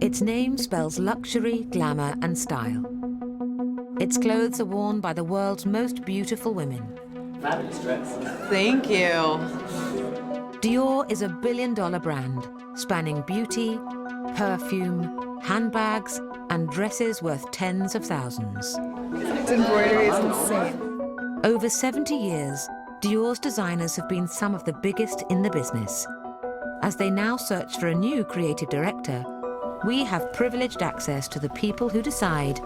Its name spells luxury, glamour, and style. Its clothes are worn by the world's most beautiful women. Fabulous dress. Thank you. Dior is a billion-dollar brand, spanning beauty, perfume, handbags, and dresses worth tens of thousands. Its embroidery is insane. Over 70 years, Dior's designers have been some of the biggest in the business. As they now search for a new creative director, we have privileged access to the people who decide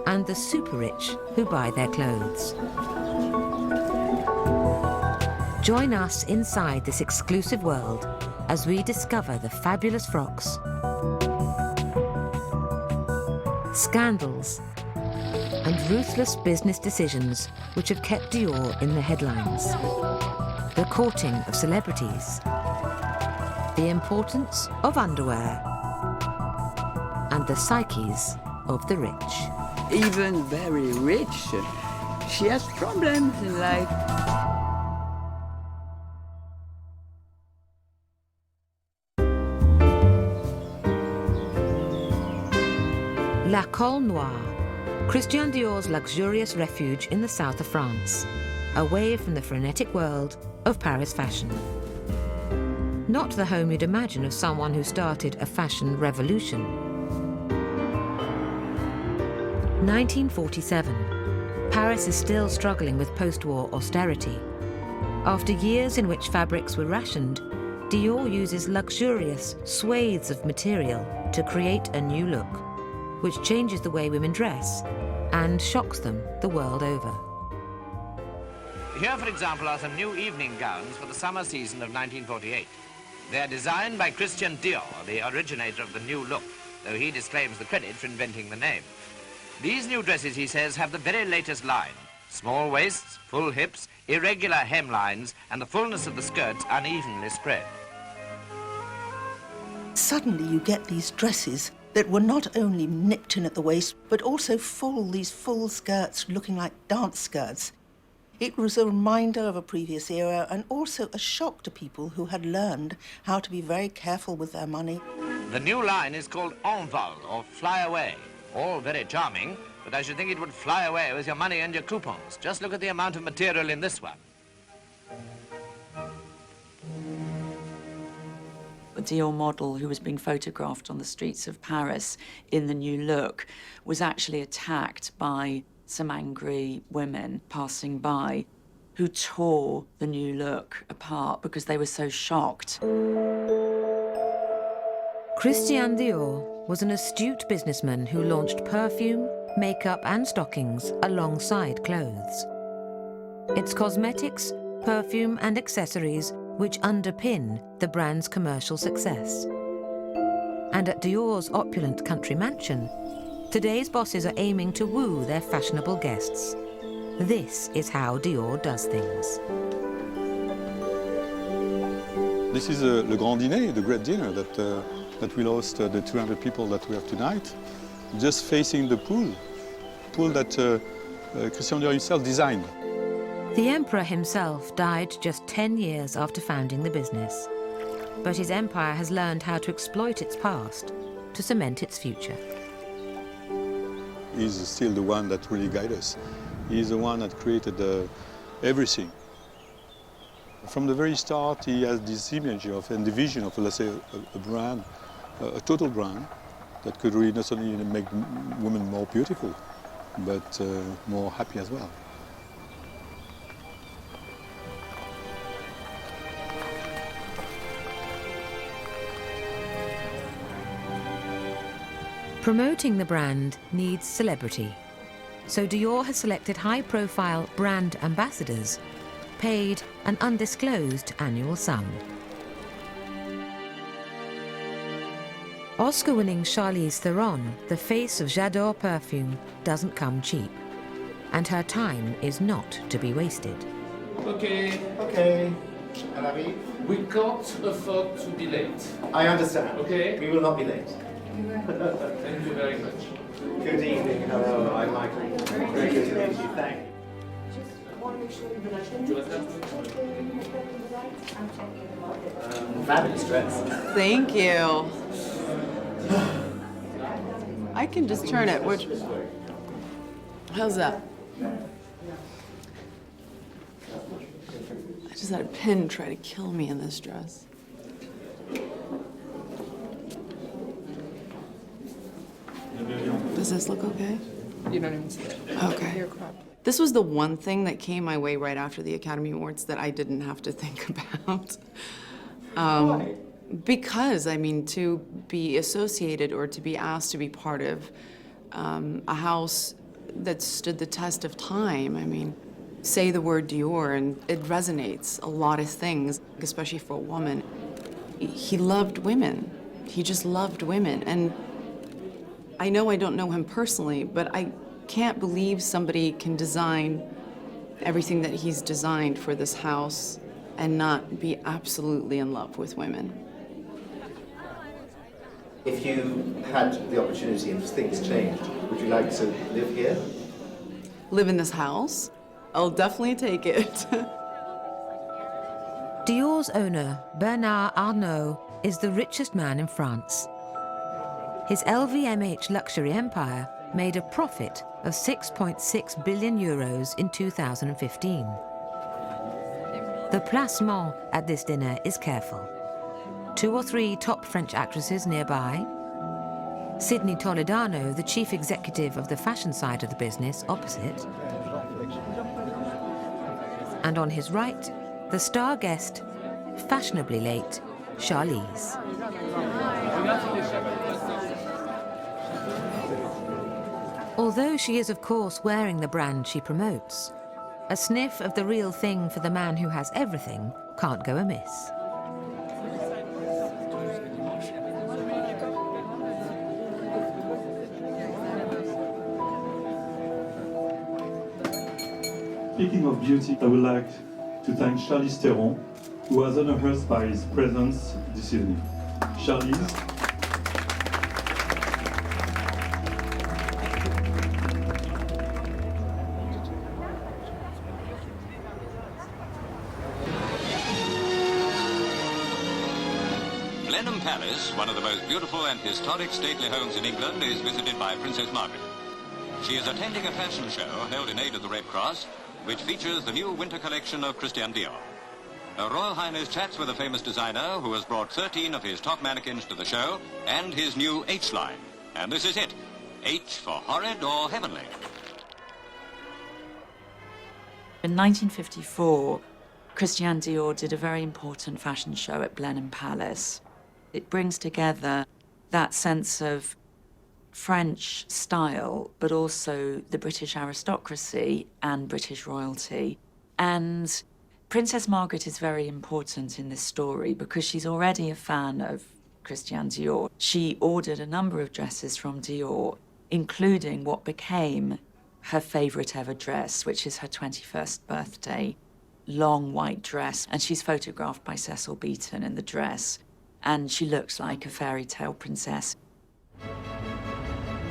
and the super rich who buy their clothes. Join us inside this exclusive world as we discover the fabulous frocks, scandals, and ruthless business decisions which have kept Dior in the headlines, the courting of celebrities, the importance of underwear, and the psyches of the rich. Even very rich, she has problems in life. La Colle Noire, Christian Dior's luxurious refuge in the south of France, away from the frenetic world of Paris fashion. Not the home you'd imagine of someone who started a fashion revolution. 1947. Paris is still struggling with post-war austerity. After years in which fabrics were rationed, Dior uses luxurious swathes of material to create a new look, which changes the way women dress and shocks them the world over. Here, for example, are some new evening gowns for the summer season of 1948. They are designed by Christian Dior, the originator of the new look, though he disclaims the credit for inventing the name. These new dresses, he says, have the very latest line. Small waists, full hips, irregular hemlines, and the fullness of the skirts unevenly spread. Suddenly you get these dresses that were not only nipped in at the waist, but also these full skirts looking like dance skirts. It was a reminder of a previous era and also a shock to people who had learned how to be very careful with their money. The new line is called Envol, or Fly Away. All very charming, but I should think it would fly away with your money and your coupons. Just look at the amount of material in this one. A Dior model who was being photographed on the streets of Paris in the new look was actually attacked by some angry women passing by who tore the new look apart because they were so shocked. Christian Dior was an astute businessman who launched perfume, makeup, and stockings alongside clothes. It's cosmetics, perfume, and accessories which underpin the brand's commercial success. And at Dior's opulent country mansion, today's bosses are aiming to woo their fashionable guests. This is how Dior does things. This is Le Grand Dîner, the great dinner that will host the 200 people that we have tonight, just facing the pool that Christian Dior himself designed. The emperor himself died just 10 years after founding the business. But his empire has learned how to exploit its past to cement its future. He's still the one that really guides us. He's the one that created everything. From the very start, he has this image of and the vision of, let's say, a brand, a total brand that could really not only make women more beautiful, but more happy as well. Promoting the brand needs celebrity. So Dior has selected high-profile brand ambassadors, paid an undisclosed annual sum. Oscar-winning Charlize Theron, the face of J'adore perfume, doesn't come cheap. And her time is not to be wasted. Okay. Okay. Alavi? We can't afford to be late. I understand. Okay. We will not be late. Thank you very much. Good evening. Hello, I'm Michael. Very good to meet you. Thank you. Fabulous dress. Thank you. I can just turn it. Which? How's that? I just had a pin try to kill me in this dress. Does this look okay? You don't even see it. Okay. You're cropped. This was the one thing that came my way right after the Academy Awards that I didn't have to think about. Why? Because, I mean, to be associated or to be asked to be part of a house that stood the test of time, I mean, say the word Dior and it resonates a lot of things, especially for a woman. He loved women. He just loved women. And I know I don't know him personally, but I can't believe somebody can design everything that he's designed for this house and not be absolutely in love with women. If you had the opportunity and things changed, would you like to live here? Live in this house? I'll definitely take it. Dior's owner, Bernard Arnault, is the richest man in France. His LVMH luxury empire made a profit of 6.6 billion euros in 2015. The placement at this dinner is careful. 2 or 3 top French actresses nearby, Sydney Toledano, the chief executive of the fashion side of the business, opposite, and on his right, the star guest, fashionably late, Charlize. Although she is, of course, wearing the brand she promotes, a sniff of the real thing for the man who has everything can't go amiss. Speaking of beauty, I would like to thank Charlize Theron, who has honored us by his presence this evening. Charlize. Blenheim Palace, one of the most beautiful and historic stately homes in England, is visited by Princess Margaret. She is attending a fashion show held in aid of the Red Cross, which features the new winter collection of Christian Dior. Her Royal Highness chats with a famous designer who has brought 13 of his top mannequins to the show and his new H line. And this is it. H for horrid or heavenly. In 1954, Christian Dior did a very important fashion show at Blenheim Palace. It brings together that sense of French style, but also the British aristocracy and British royalty. And Princess Margaret is very important in this story because she's already a fan of Christian Dior. She ordered a number of dresses from Dior, including what became her favorite ever dress, which is her 21st birthday, long white dress. And she's photographed by Cecil Beaton in the dress. And she looks like a fairy tale princess.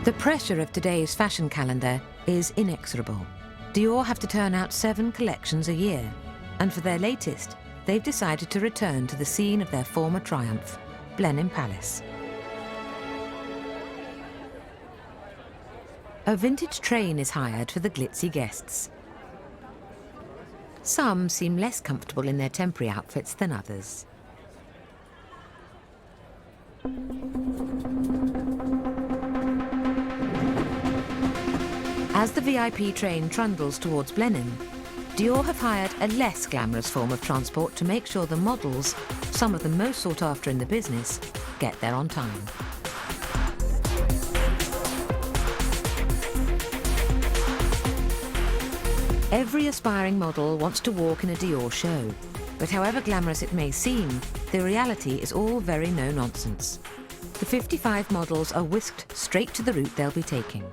The pressure of today's fashion calendar is inexorable. Dior have to turn out 7 collections a year, and for their latest, they've decided to return to the scene of their former triumph, Blenheim Palace. A vintage train is hired for the glitzy guests. Some seem less comfortable in their temporary outfits than others. As the VIP train trundles towards Blenheim, Dior have hired a less glamorous form of transport to make sure the models, some of the most sought after in the business, get there on time. Every aspiring model wants to walk in a Dior show, but however glamorous it may seem, the reality is all very no-nonsense. The 55 models are whisked straight to the route they'll be taking.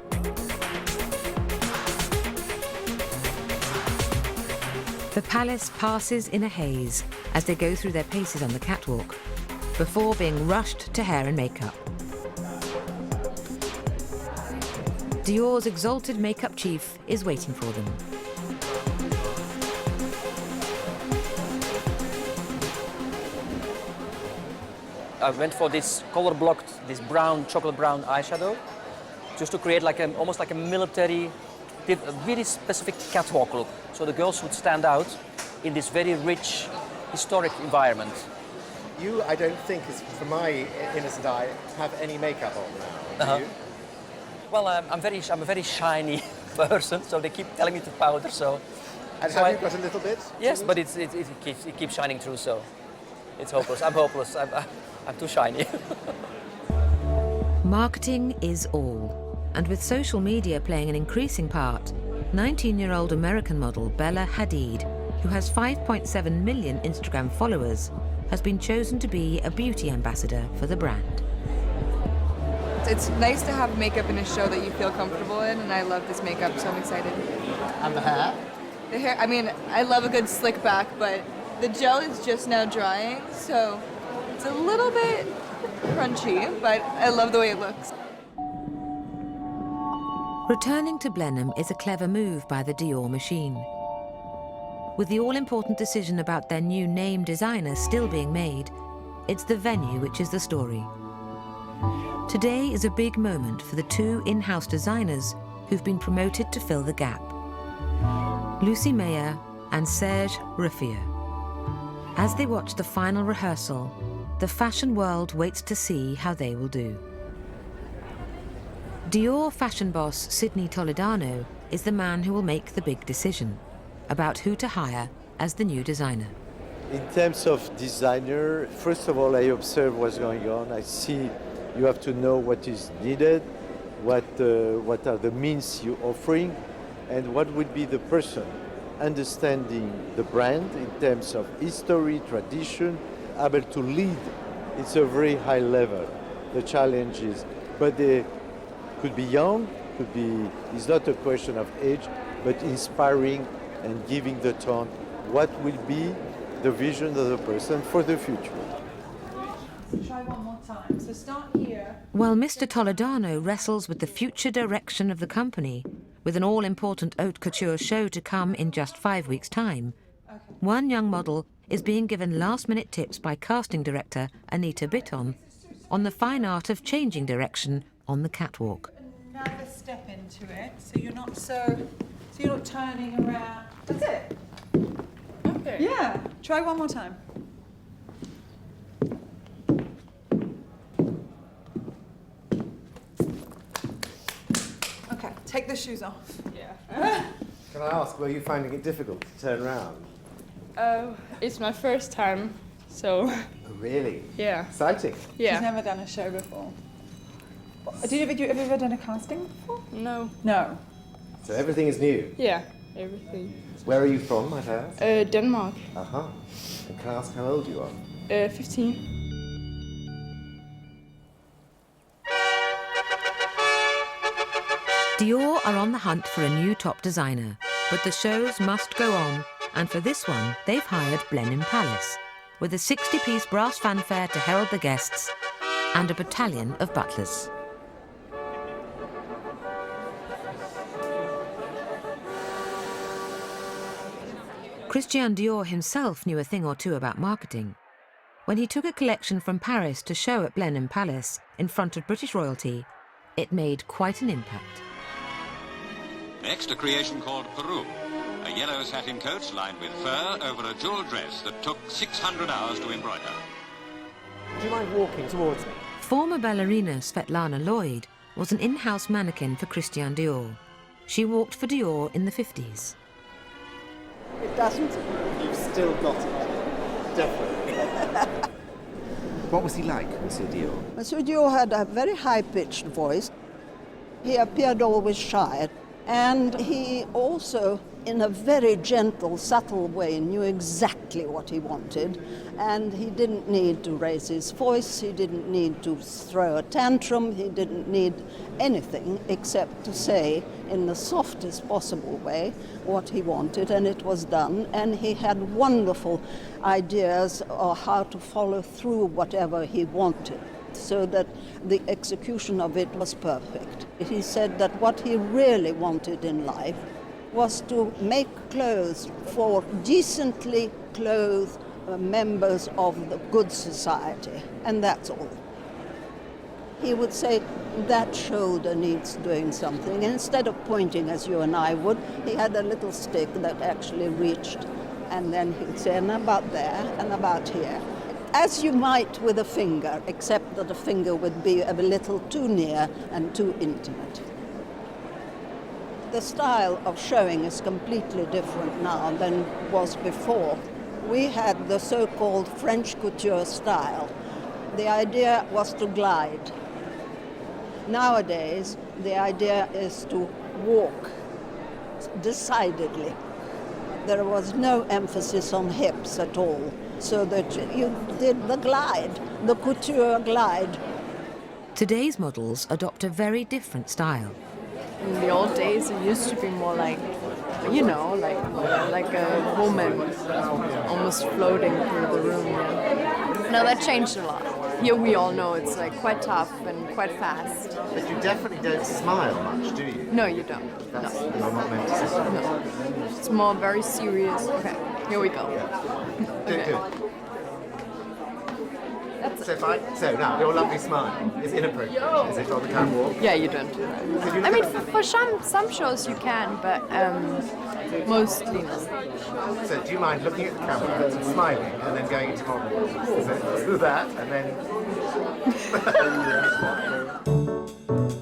The palace passes in a haze as they go through their paces on the catwalk, before being rushed to hair and makeup. Dior's exalted makeup chief is waiting for them. I went for this color blocked, this brown, chocolate brown eyeshadow, just to create like almost like a military, a really specific catwalk look. So the girls would stand out in this very rich, historic environment. You, I don't think, from my innocent eye, have any makeup on now, do you? Well, I'm a very shiny person, so they keep telling me to powder. So, and have you got a little bit? Yes, but it keeps shining through. So, it's hopeless. I'm hopeless. I'm too shiny. Marketing is all, and with social media playing an increasing part, 19-year-old American model Bella Hadid, who has 5.7 million Instagram followers, has been chosen to be a beauty ambassador for the brand. It's nice to have makeup in a show that you feel comfortable in, and I love this makeup, so I'm excited. And the hair? The hair, I mean, I love a good slick back, but the gel is just now drying, so it's a little bit crunchy, but I love the way it looks. Returning to Blenheim is a clever move by the Dior machine. With the all-important decision about their new name designer still being made, it's the venue which is the story. Today is a big moment for the two in-house designers who've been promoted to fill the gap. Lucy Meyer and Serge Ruffier. As they watch the final rehearsal, the fashion world waits to see how they will do. Dior fashion boss Sydney Toledano is the man who will make the big decision about who to hire as the new designer. In terms of designer, first of all, I observe what's going on. I see you have to know what is needed, what are the means you're offering, and what would be the person understanding the brand in terms of history, tradition, able to lead. It's a very high level, the challenge is. But they could be young, it's not a question of age, but inspiring and giving the tone what will be the vision of the person for the future. Try one more time. So start here. While Mr. Toledano wrestles with the future direction of the company, with an all-important haute couture show to come in just 5 weeks' time, one young model is being given last-minute tips by casting director Anita Bitton on the fine art of changing direction on the catwalk. Another step into it, so you're not turning around. That's it. Okay. Yeah. Try one more time. Okay. Take the shoes off. Yeah. Can I ask, were you finding it difficult to turn around? It's my first time, so. Oh, really? Yeah. Exciting. Yeah. She's never done a show before. Have you ever done a casting before? No. No. So everything is new? Yeah, everything. Where are you from, might I ask? Denmark. Uh-huh. And can I ask how old you are? 15. Dior are on the hunt for a new top designer, but the shows must go on, and for this one, they've hired Blenheim Palace, with a 60-piece brass fanfare to herald the guests and a battalion of butlers. Christian Dior himself knew a thing or two about marketing. When he took a collection from Paris to show at Blenheim Palace in front of British royalty, it made quite an impact. Next, a creation called Peru, a yellow satin coat lined with fur over a jewelled dress that took 600 hours to embroider. Do you mind walking towards me? Former ballerina Svetlana Lloyd was an in-house mannequin for Christian Dior. She walked for Dior in the 50s. It doesn't. You've still got it. Definitely. What was he like, Monsieur Dior? Monsieur Dior had a very high-pitched voice. He appeared always shy. And he also, in a very gentle, subtle way, knew exactly what he wanted. And he didn't need to raise his voice, he didn't need to throw a tantrum, he didn't need anything except to say, in the softest possible way, what he wanted, and it was done. And he had wonderful ideas of how to follow through whatever he wanted, so that the execution of it was perfect. He said that what he really wanted in life was to make clothes for decently clothed members of the good society, and that's all. He would say, that shoulder needs doing something. And instead of pointing as you and I would, he had a little stick that actually reached. And then he'd say, and about there, and about here. As you might with a finger, except that a finger would be a little too near and too intimate. The style of showing is completely different now than was before. We had the so-called French couture style. The idea was to glide. Nowadays, the idea is to walk decidedly. There was no emphasis on hips at all, so that you did the glide, the couture glide. Today's models adopt a very different style. In the old days, it used to be more like, you know, like a woman almost floating through the room. Yeah. No, that changed a lot. Here we all know it's like quite tough and quite fast. But you definitely don't smile much, do you? No, you don't. That's, no. You're not meant to say. No. It's more very serious. Okay, here we go. Do Okay. it. So now, your lovely smile is inappropriate. Is it on the catwalk? Yeah, you don't do that. I mean, for some shows you can, but mostly no. So do you mind looking at the camera and smiling and then going into model? Is it that and then...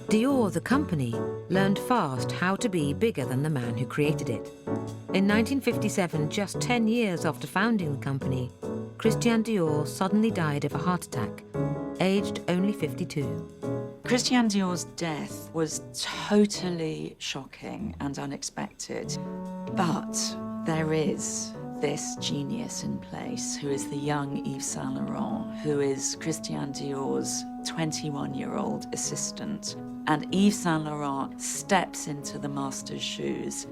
Dior, the company, learned fast how to be bigger than the man who created it. In 1957, just 10 years after founding the company, Christian Dior suddenly died of a heart attack, aged only 52. Christian Dior's death was totally shocking and unexpected, but there is this genius in place who is the young Yves Saint Laurent, who is Christian Dior's 21-year-old assistant. And Yves Saint Laurent steps into the master's shoes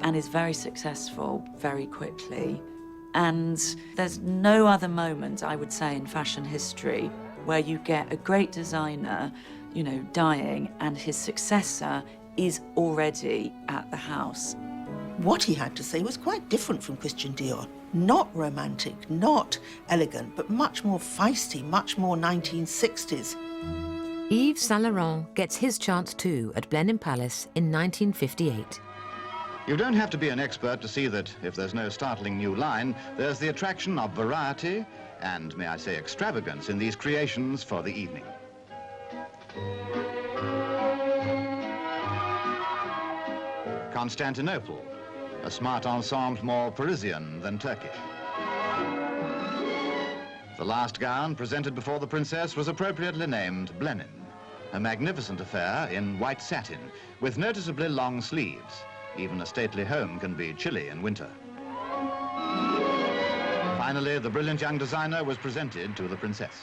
and is very successful very quickly. And there's no other moment, I would say, in fashion history where you get a great designer, you know, dying and his successor is already at the house. What he had to say was quite different from Christian Dior. Not romantic, not elegant, but much more feisty, much more 1960s. Yves Saint Laurent gets his chance too at Blenheim Palace in 1958. You don't have to be an expert to see that if there's no startling new line, there's the attraction of variety and, may I say, extravagance in these creations for the evening. Constantinople, a smart ensemble more Parisian than Turkish. The last gown presented before the princess was appropriately named Blenheim, a magnificent affair in white satin with noticeably long sleeves. Even a stately home can be chilly in winter. Finally, the brilliant young designer was presented to the princess.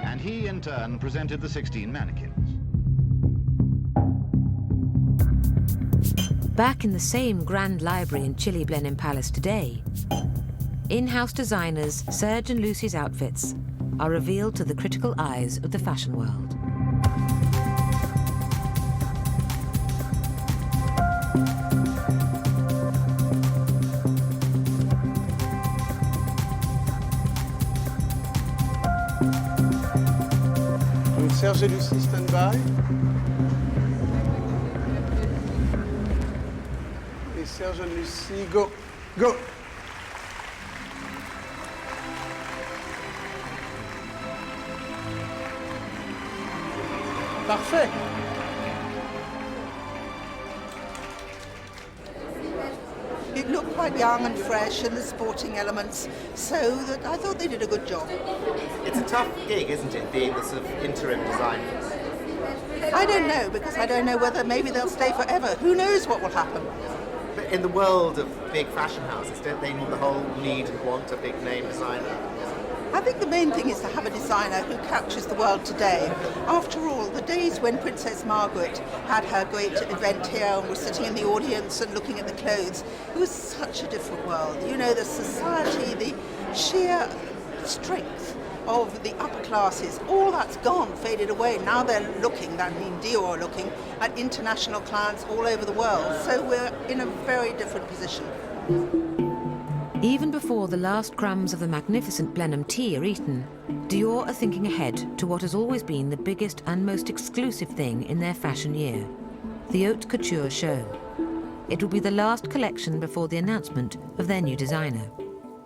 And he, in turn, presented the 16 mannequins. Back in the same grand library in chilly Blenheim Palace today, in-house designers Serge and Lucy's outfits are revealed to the critical eyes of the fashion world. Serge et Lucie, stand by. Et Serge and Lucie, go. Go. Parfait. It looked quite young and fresh and the sporting elements, so that I thought they did a good job. It's a tough gig, isn't it, being the sort of interim designer? I don't know, because I don't know whether maybe they'll stay forever. Who knows what will happen? But in the world of big fashion houses, don't they on the whole need and want a big name designer? I think the main thing is to have a designer who captures the world today. After all, the days when Princess Margaret had her great event here and was sitting in the audience and looking at the clothes, it was such a different world. You know, the society, the sheer strength of the upper classes, all that's gone, faded away. Now they're looking, that means Dior are looking, at international clients all over the world. So we're in a very different position. Even before the last crumbs of the magnificent Blenheim tea are eaten, Dior are thinking ahead to what has always been the biggest and most exclusive thing in their fashion year, the Haute Couture show. It will be the last collection before the announcement of their new designer.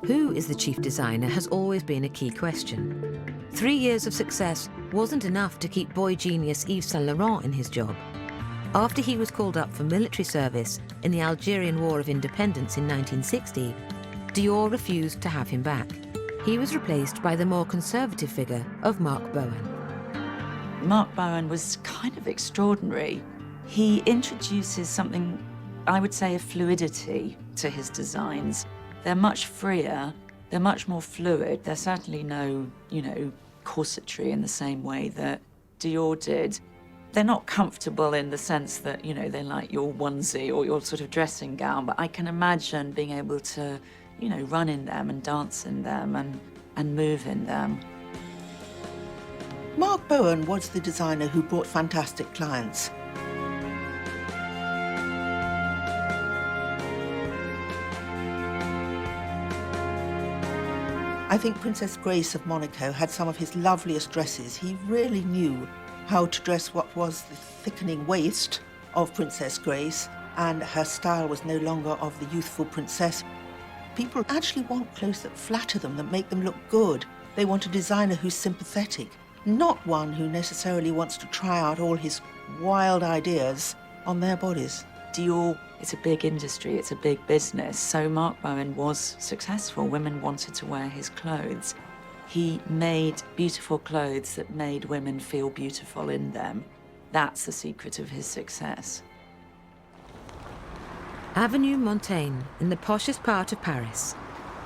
Who is the chief designer has always been a key question. 3 years of success wasn't enough to keep boy genius Yves Saint Laurent in his job. After he was called up for military service in the Algerian War of Independence in 1960, Dior refused to have him back. He was replaced by the more conservative figure of Marc Bohan. Marc Bohan was kind of extraordinary. He introduces something, I would say, a fluidity to his designs. They're much freer, they're much more fluid. There's certainly no, corsetry in the same way that Dior did. They're not comfortable in the sense that, they're like your onesie or your sort of dressing gown, but I can imagine being able to, run in them and dance in them and move in them. Marc Bohan was the designer who brought fantastic clients. I think Princess Grace of Monaco had some of his loveliest dresses. He really knew how to dress what was the thickening waist of Princess Grace, and her style was no longer of the youthful princess. People actually want clothes that flatter them, that make them look good. They want a designer who's sympathetic, not one who necessarily wants to try out all his wild ideas on their bodies. Dior, it's a big industry, it's a big business, so Marc Bohan was successful. Women wanted to wear his clothes. He made beautiful clothes that made women feel beautiful in them. That's the secret of his success. Avenue Montaigne, in the poshest part of Paris.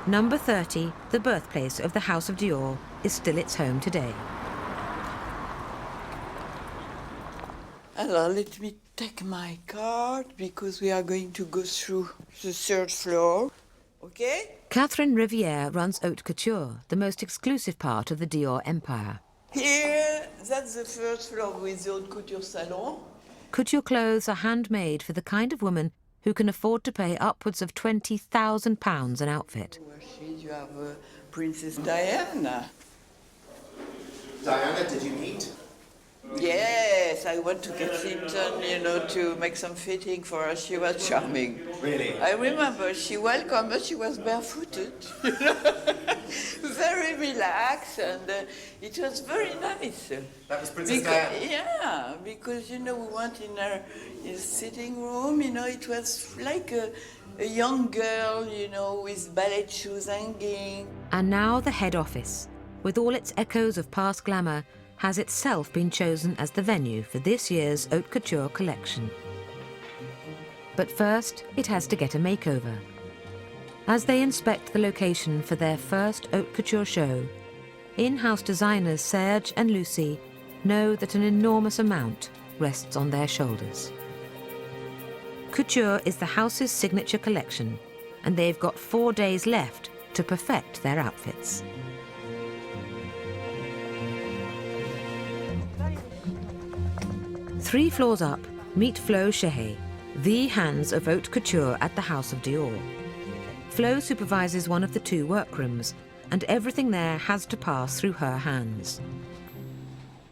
Number 30, the birthplace of the House of Dior, is still its home today. Alors, let me take my card because we are going to go through the 3rd floor, okay? Catherine Rivière runs Haute Couture, the most exclusive part of the Dior empire. Here, that's the 1st floor with the Haute Couture salon. Couture clothes are handmade for the kind of woman who can afford to pay upwards of £20,000 an outfit. You have Princess Diana. Diana, did you meet? Yes, I went to Kensington, to make some fitting for her. She was charming. Really? I remember she welcomed us. She was barefooted, very relaxed, and it was very nice. That was Princess Diana? Yeah, because, we went in her sitting room, it was like a young girl, with ballet shoes hanging. And now the head office, with all its echoes of past glamour, has itself been chosen as the venue for this year's Haute Couture collection. But first, it has to get a makeover. As they inspect the location for their first Haute Couture show, in-house designers Serge and Lucy know that an enormous amount rests on their shoulders. Couture is the house's signature collection, and they've got 4 days left to perfect their outfits. Three floors up, meet Flo Chehet, the hands of Haute Couture at the House of Dior. Flo supervises one of the 2 workrooms, and everything there has to pass through her hands.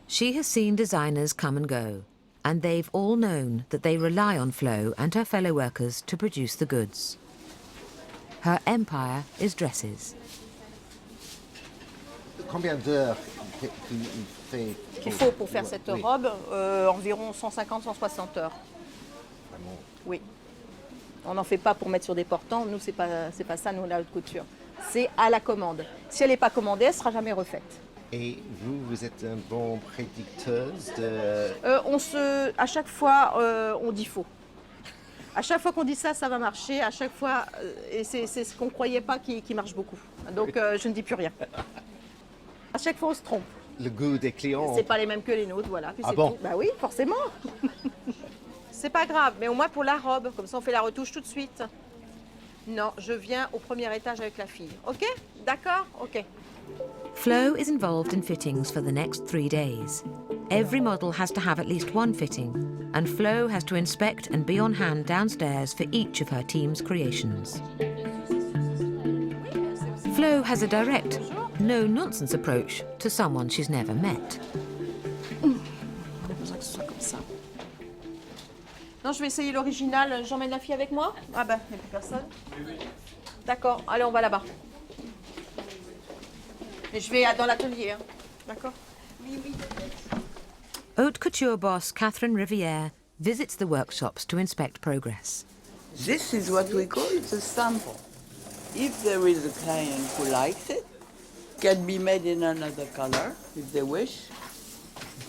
She has seen designers come and go, and they've all known that they rely on Flo and her fellow workers to produce the goods. Her empire is dresses. Combien d'heures Il faut pour faire cette robe environ 150-160 heures. Oui. On n'en fait pas pour mettre sur des portants. Nous, c'est pas ça, nous, la haute couture. C'est à la commande. Si elle n'est pas commandée, elle ne sera jamais refaite. Et vous êtes un bon prédicteuse de... À chaque fois, on dit faux. À chaque fois qu'on dit ça, ça va marcher. À chaque fois, et c'est ce qu'on ne croyait pas qui marche beaucoup. Donc, je ne dis plus rien. À chaque fois, on se trompe. Le goût des clients... C'est pas les mêmes que les nôtres, voilà. Puis bon tout. Bah oui, forcément. C'est pas grave, mais au moins pour la robe, comme ça on fait la retouche tout de suite. Non, je viens au premier étage avec la fille. Ok? D'accord? Ok. Flo is involved in fittings for the next 3 days. Every model has to have at least one fitting, and Flo has to inspect and be on hand downstairs for each of her team's creations. Flo has a direct, no-nonsense approach to someone she's never met. Non, je vais essayer l'original. J'emmène la fille avec moi? Ah bah, il n'y a plus personne. D'accord, allez, on va là-bas. Et je vais dans l'atelier, hein. D'accord? Oui, oui. Haute couture boss Catherine Rivière visits the workshops to inspect progress. This is what we call the sample. If there is a client who likes it, can be made in another color if they wish.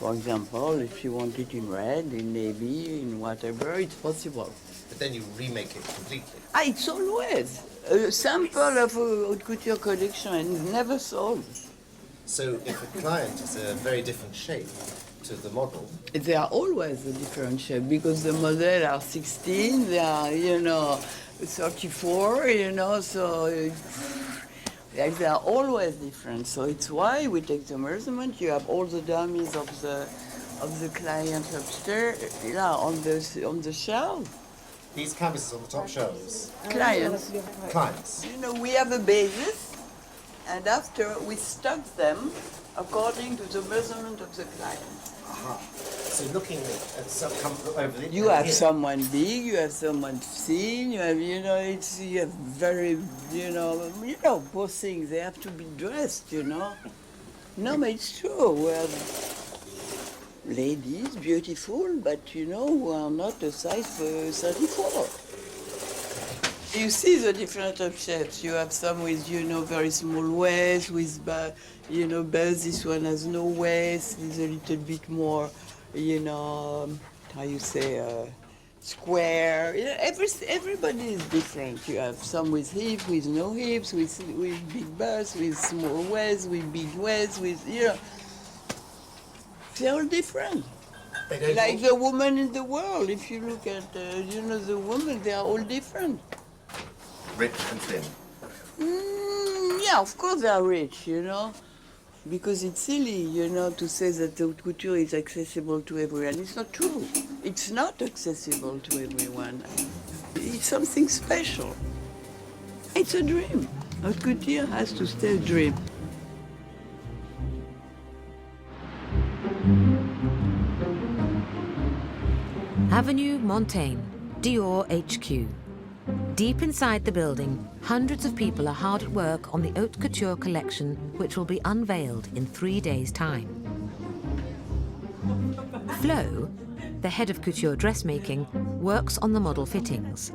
For example, if you want it in red, in navy, in whatever, it's possible. But then you remake it completely. It's always a sample of a haute couture collection and it's never sold. So if a client is a very different shape to the model, They are always a different shape because the model are 16, they are, 34, so they are always different. So it's why we take the measurement. You have all the dummies of the client upstairs, on the shelf. these canvases on the top shelves. Clients. Clients. We have a basis, and after we stock them according to the measurement of the client. Aha. So looking at some over the You have someone big, you have someone thin, you have, you have very, both things, they have to be dressed, No, but it's true. We have ladies, beautiful, but, who are not a size 34. You see the different of shapes. You have some with, very small waist, with, bells. This one has no waist, it's a little bit more, square. Everybody is different. You have some with hips, with no hips, with big bust, with small waist, with big waist, with, they're all different. Like the woman in the world. If you look at, the women, they are all different. Rich and thin. Yeah, of course they are rich, because it's silly, to say that haute couture is accessible to everyone. It's not true. It's not accessible to everyone. It's something special. It's a dream. Haute couture has to stay a dream. Avenue Montaigne, Dior HQ. Deep inside the building, hundreds of people are hard at work on the haute couture collection, which will be unveiled in 3 days' time. Flo, the head of couture dressmaking, works on the model fittings.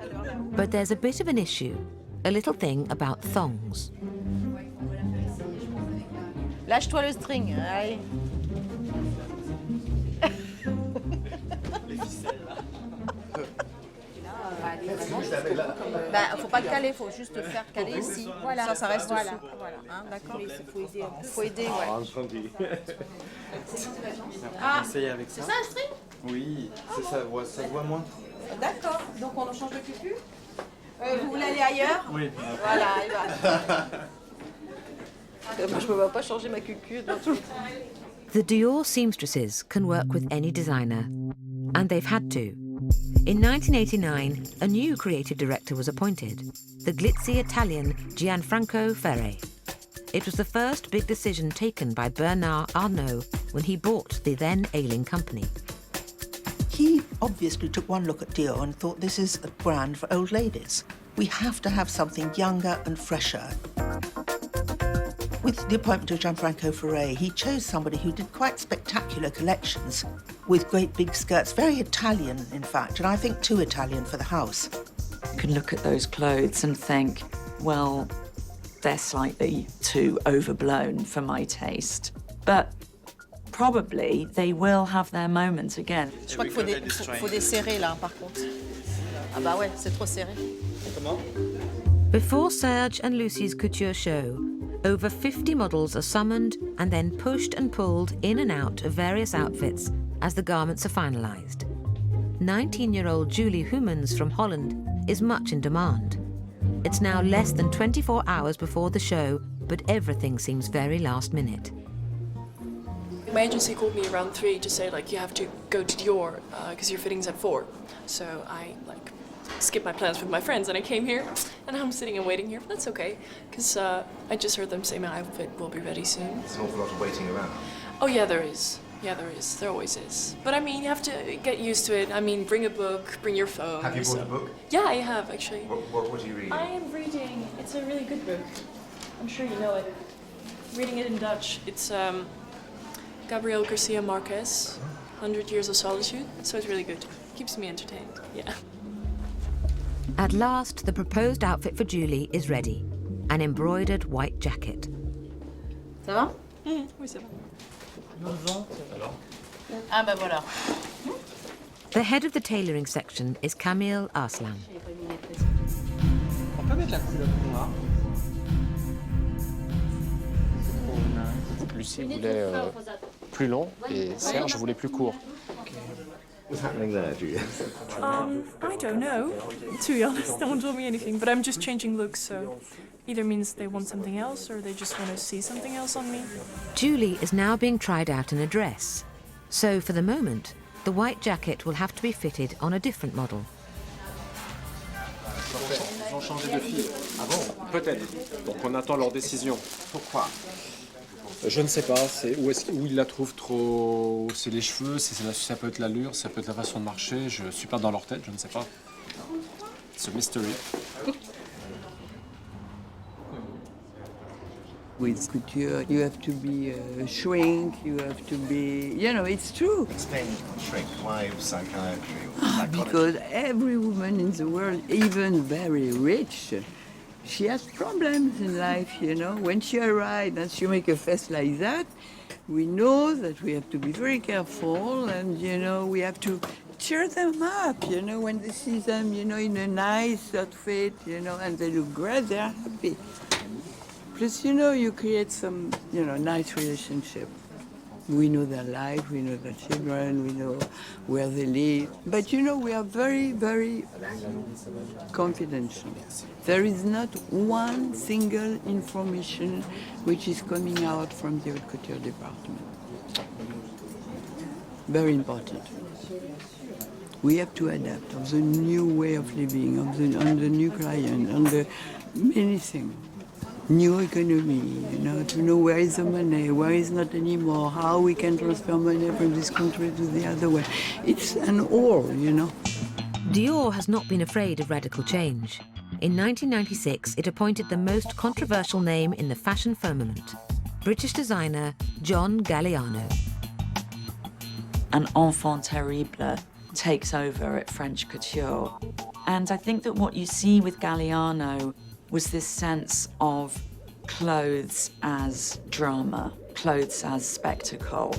But there's a bit of an issue, a little thing about thongs. Lâche-toi le string, allez. Faut pas le caler, faut juste le faire caler ici. Voilà. Ça reste dessous. Voilà. Hein, d'accord. Faut aider, ouais. Ah, avec c'est ça un string? Oui, c'est ça, ça se voit moins. D'accord. Donc on change de cucu. Vous voulez aller ailleurs? Oui. Voilà, il va. Moi, je ne peux pas changer ma cucu dans tout. The Dior seamstresses can work with any designer, and they've had to. In 1989, a new creative director was appointed, the glitzy Italian Gianfranco Ferre. It was the first big decision taken by Bernard Arnault when he bought the then ailing company. He obviously took one look at Dior and thought, this is a brand for old ladies. We have to have something younger and fresher. With the appointment of Gianfranco Ferre, he chose somebody who did quite spectacular collections with great big skirts, very Italian, in fact, and I think too Italian for the house. You can look at those clothes and think, well, they're slightly too overblown for my taste. But probably they will have their moment again. Je crois qu'il faut desserrer là, par contre. Ah bah ouais, c'est trop serré. Comment? Before Serge and Lucy's couture show, over 50 models are summoned and then pushed and pulled in and out of various outfits as the garments are finalised. 19-year-old Julie Humans from Holland is much in demand. It's now less than 24 hours before the show, but everything seems very last minute. My agency called me around 3 to say, you have to go to Dior because your fitting's at 4. So I, skip my plans with my friends, and I came here, and I'm sitting and waiting here, but that's okay, because I just heard them say my outfit will be ready soon. There's an awful lot of waiting around. Oh yeah, there is. Yeah, there is. There always is. But I mean, you have to get used to it. I mean, bring a book, bring your phone. Have you bought a book? Yeah, I have, actually. What are you reading? I am reading, it's a really good book. I'm sure you know it. Reading it in Dutch. It's Gabriel Garcia Marquez, 100 Years of Solitude. So it's really good. Keeps me entertained, yeah. At last, the proposed outfit for Julie is ready. An embroidered white jacket. Ça va? Oui, ça va. Ah ben voilà. The head of the tailoring section is Camille Arslan. On peut mettre la couleur noire. Lucie voulait plus long et Serge voulait plus court. What's happening there, Julia? I don't know. To be honest, no one told me anything, but I'm just changing looks, so either means they want something else or they just want to see something else on me. Julie is now being tried out in a dress. So for the moment, the white jacket will have to be fitted on a different model. Ils ont changé de fille. Ah bon? Peut-être. Donc on attend leur décision. Pourquoi? Je ne sais pas. C'est où ils la trouvent trop. C'est les cheveux, ça peut être l'allure, ça peut être la façon de marcher. Je suis pas dans leur tête, je ne sais pas. It's a mystery. With couture, you have to be shrink, you have to be, you know, it's true. Explain shrink. Why psychiatry? Because every woman in the world, even very rich, she has problems in life, you know. When she arrives and she make a face like that, we know that we have to be very careful and, you know, we have to cheer them up, you know, when they see them, you know, in a nice outfit, you know, and they look great, they're happy. Plus, you know, you create some, you know, nice relationship. We know their life, we know their children, we know where they live. But, you know, we are very, very confidential. There is not one single information which is coming out from the haute couture department. Very important. We have to adapt of the new way of living, on the new client, on the many things. New economy, you know, to know where is the money, where is not anymore, how we can transfer money from this country to the other one. It's an all, you know. Dior has not been afraid of radical change. In 1996, it appointed the most controversial name in the fashion firmament, British designer John Galliano. An enfant terrible takes over at French couture. And I think that what you see with Galliano was this sense of clothes as drama, clothes as spectacle.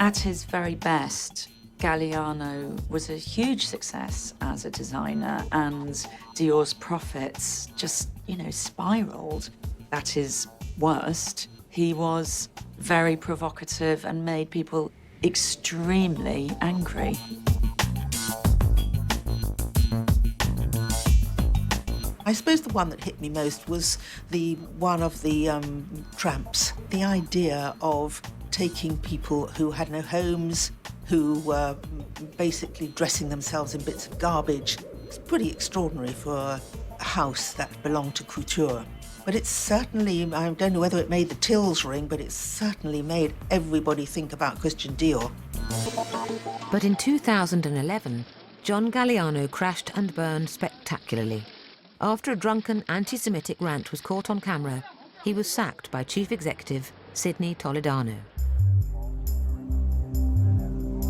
At his very best, Galliano was a huge success as a designer, and Dior's profits just, you know, spiraled. At his worst, he was very provocative and made people extremely angry. I suppose the one that hit me most was the one of the tramps. The idea of taking people who had no homes, who were basically dressing themselves in bits of garbage. It's pretty extraordinary for a house that belonged to couture. But it's certainly, I don't know whether it made the tills ring, but it certainly made everybody think about Christian Dior. But in 2011, John Galliano crashed and burned spectacularly. After a drunken anti-Semitic rant was caught on camera, he was sacked by Chief Executive Sidney Toledano.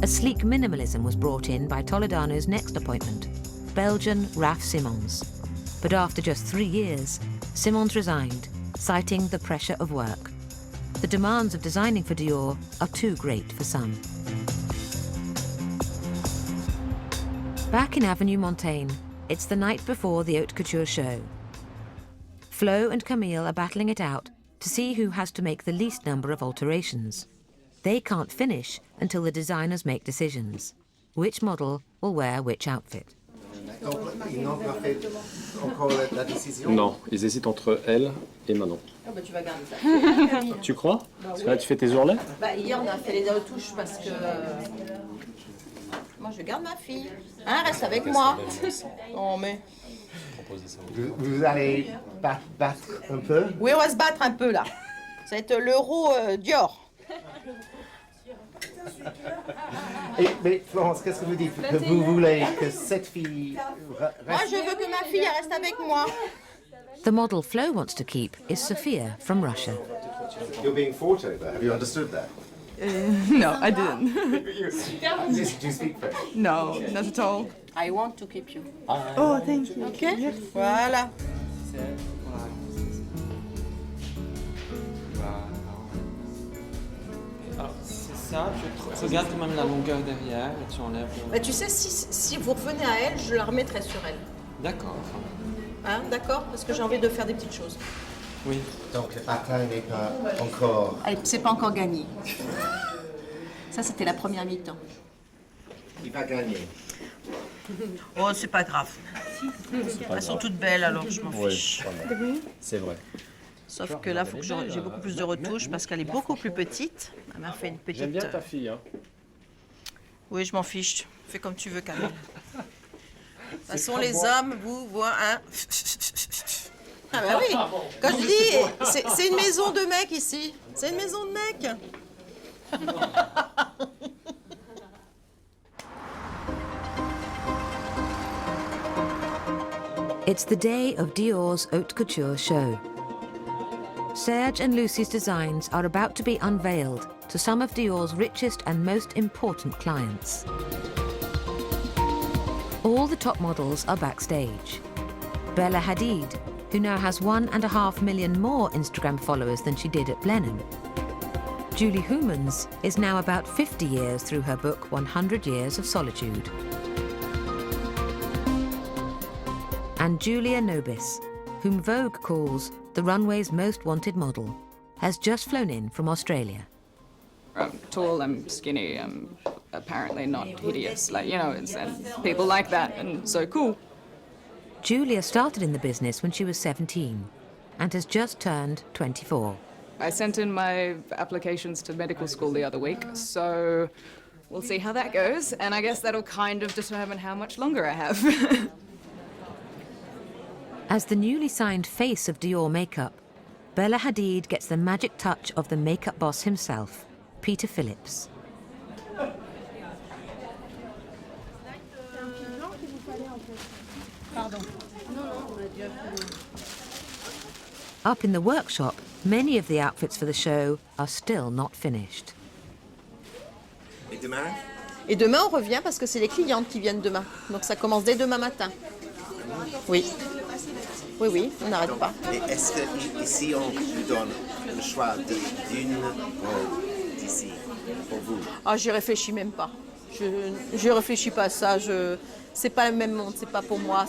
A sleek minimalism was brought in by Toledano's next appointment, Belgian Raf Simons. But after just 3 years, Simons resigned, citing the pressure of work. The demands of designing for Dior are too great for some. Back in Avenue Montaigne, it's the night before the Haute Couture show. Flo and Camille are battling it out to see who has to make the least number of alterations. They can't finish until the designers make decisions. Which model will wear which outfit? Donc, ils n'ont pas fait encore la décision? Non, ils hésitent entre elle et Manon. Ah bah tu vas garder ça. Tu crois? Parce que là, tu fais tes ourlets? Bah hier on a fait les retouches parce que moi je garde ma fille. Hein, reste avec moi. Non mais. Vous allez battre un peu? Oui, on va se battre un peu là. Ça va être l'euro Dior. Mais Florence, qu'est-ce que vous dites? Que vous voulez que cette fille reste? Moi je veux que ma fille elle reste avec moi. The model Flo wants to keep is Sophia from Russia. You're being fought over. Have you understood that? No, I didn't. Do you speak French? No, not at all. I want to keep you. Oh, thank you. Ok. Voilà. Alors, c'est ça, tu regardes quand même la longueur derrière et tu enlèves. Bah, tu sais, si vous revenez à elle, je la remettrai sur elle. D'accord. Hein, d'accord? Parce que j'ai envie de faire des petites choses. Oui. Donc le bataille n'est pas encore... Allez, c'est pas encore gagné. Ça, c'était la première mi-temps. Il va gagner. Oh, c'est pas grave. Elles sont toutes belles, alors je m'en fiche. C'est vrai. Sauf que là, il faut que j'ai beaucoup plus de retouches parce qu'elle est beaucoup plus petite. Elle m'a fait une petite... J'aime bien ta fille, hein. Oui, je m'en fiche. Fais comme tu veux, Camille. De toute façon, les hommes, vous, voient, hein. Ah bah oui. Quand je dis, c'est une maison de mecs ici. C'est une maison de mecs. It's the day of Dior's Haute Couture show. Serge and Lucy's designs are about to be unveiled to some of Dior's richest and most important clients. All the top models are backstage. Bella Hadid, who now has 1.5 million more Instagram followers than she did at Blenheim. Julie Humans is now about 50 years through her book 100 Years of Solitude. And Julia Nobis, whom Vogue calls the runway's most wanted model, has just flown in from Australia. I'm tall, I'm skinny, I'm apparently not hideous. Like, you know, and people like that, and so cool. Julia started in the business when she was 17 and has just turned 24. I sent in my applications to medical school the other week, so we'll see how that goes, and I guess that'll kind of determine how much longer I have. As the newly signed face of Dior makeup, Bella Hadid gets the magic touch of the makeup boss himself, Peter Phillips. Up in the workshop, many of the outfits for the show are still not finished. Et demain? Et demain, on revient parce que c'est les clientes qui viennent demain. Donc ça commence dès demain matin. Oui. Oui, oui, on n'arrête pas. Et est-ce qu'ici, on vous donne le choix d'une robe d'ici pour vous? Ah, j'y réfléchis même pas. Je réfléchis pas à ça. C'est pas le même monde, c'est pas pour moi.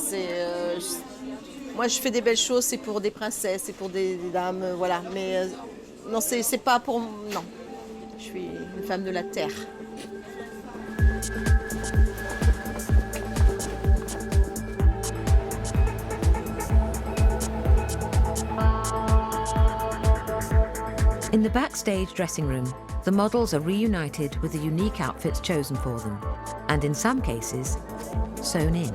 Moi, je fais des belles choses, c'est pour des princesses, c'est pour des dames, voilà. Mais non, c'est pas pour... Non. Je suis une femme de la terre. In the backstage dressing room, the models are reunited with the unique outfits chosen for them, and in some cases, sewn in.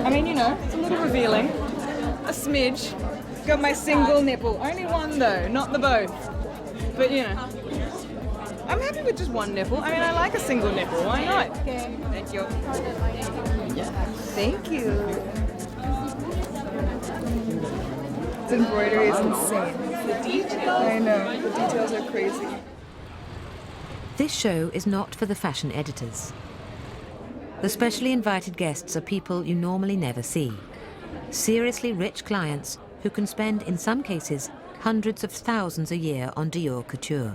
I mean, you know, it's a little revealing. A smidge. Got my single nipple. Only one though, not the both. But you know, I'm happy with just one nipple. I mean, I like a single nipple. Why not? Thank you. Yeah. Thank you. This embroidery is insane. The details. I know. The details are crazy. This show is not for the fashion editors. The specially invited guests are people you normally never see. Seriously rich clients who can spend, in some cases, hundreds of thousands a year on Dior couture.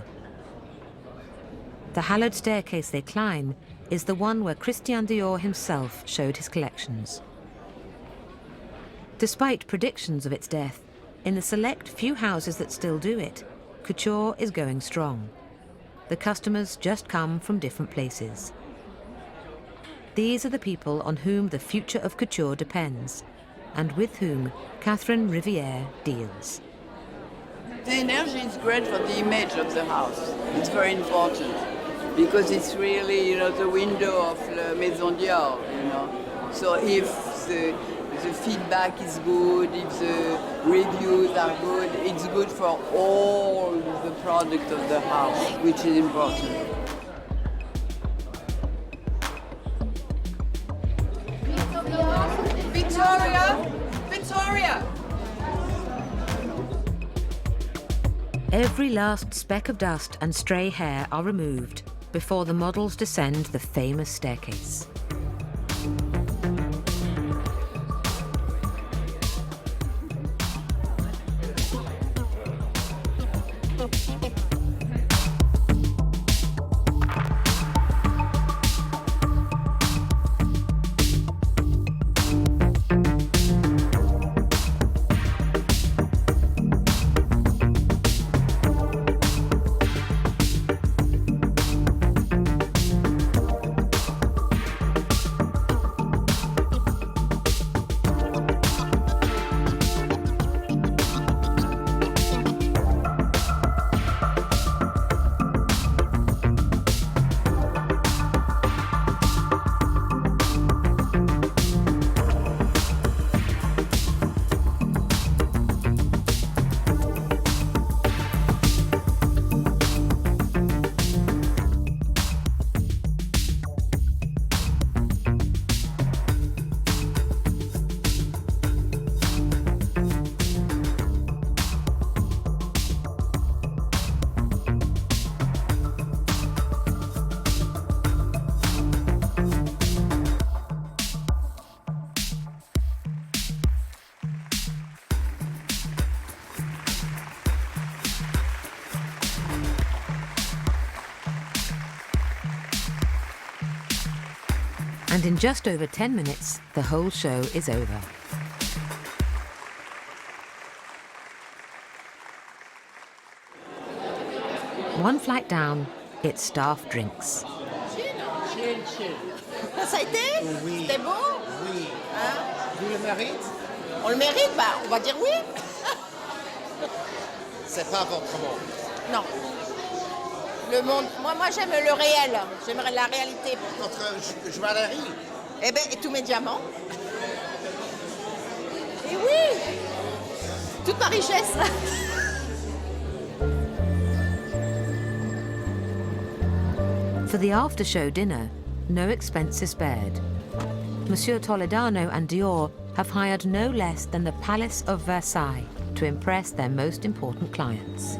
The hallowed staircase they climb is the one where Christian Dior himself showed his collections. Despite predictions of its death, in the select few houses that still do it, couture is going strong. The customers just come from different places. These are the people on whom the future of couture depends, and with whom Catherine Rivière deals. The energy is great for the image of the house. It's very important because it's really, you know, the window of La Maison Dior, you know. So if the feedback is good, if the reviews are good, it's good for all the product of the house, which is important. Victoria! Victoria! Every last speck of dust and stray hair are removed before the models descend the famous staircase. And in just over 10 minutes, the whole show is over. One flight down, it's staff drinks. Ça a été? Oui. C'était bon? Oui. Hein? Vous le méritez? On le mérite? Bah, on va dire oui. C'est pas votre monde. Non. Le monde, moi j'aime le réel, j'aimerais la réalité. Notre joaillerie. Eh bien, et tous mes diamants. Et oui, toute ma richesse. For the after-show dinner, no expense is spared. Monsieur Toledano and Dior have hired no less than the Palace of Versailles to impress their most important clients.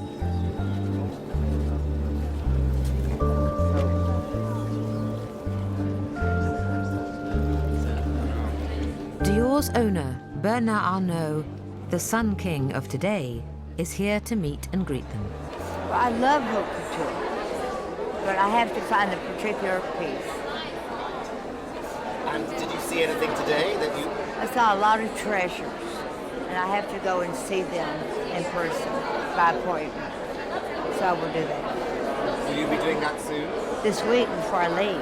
Dior's owner, Bernard Arnault, the Sun King of today, is here to meet and greet them. Well, I love haute couture, but I have to find a particular piece. And did you see anything today that you... I saw a lot of treasures, and I have to go and see them in person by appointment. So I will do that. Will you be doing that soon? This week before I leave.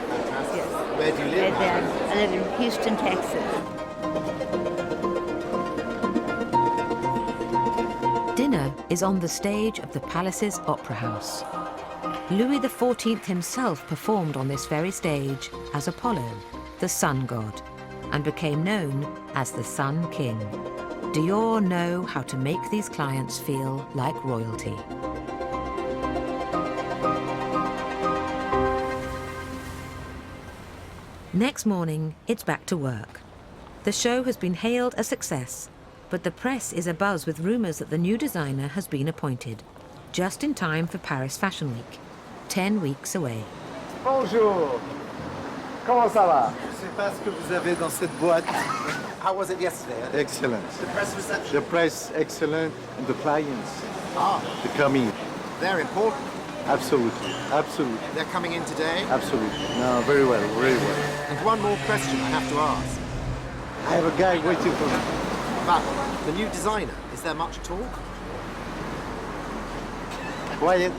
Fantastic. Yes. Where do you live? And then I live in Houston, Texas. Dinner is on the stage of the palace's opera house. Louis XIV himself performed on this very stage as Apollo, the sun god, and became known as the Sun King. Dior know how to make these clients feel like royalty. Next morning, it's back to work. The show has been hailed a success, but the press is abuzz with rumours that the new designer has been appointed, just in time for Paris Fashion Week, 10 weeks away. Bonjour. Comment ça va? Je ne sais pas ce que vous avez dans cette boîte. How was it yesterday? Excellent. The press reception? The press, excellent. And the clients, the coming. They're important. Absolutely, absolutely. They're coming in today? Absolutely. No, very well, very well. And one more question I have to ask. I have a guy waiting for me. about the new designer. Is there much talk? Quiet.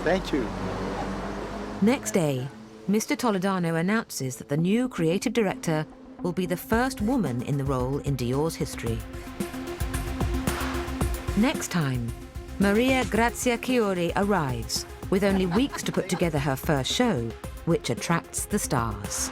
Thank you. Next day, Mr. Toledano announces that the new creative director will be the first woman in the role in Dior's history. Next time, Maria Grazia Chiuri arrives, with only weeks to put together her first show, which attracts the stars.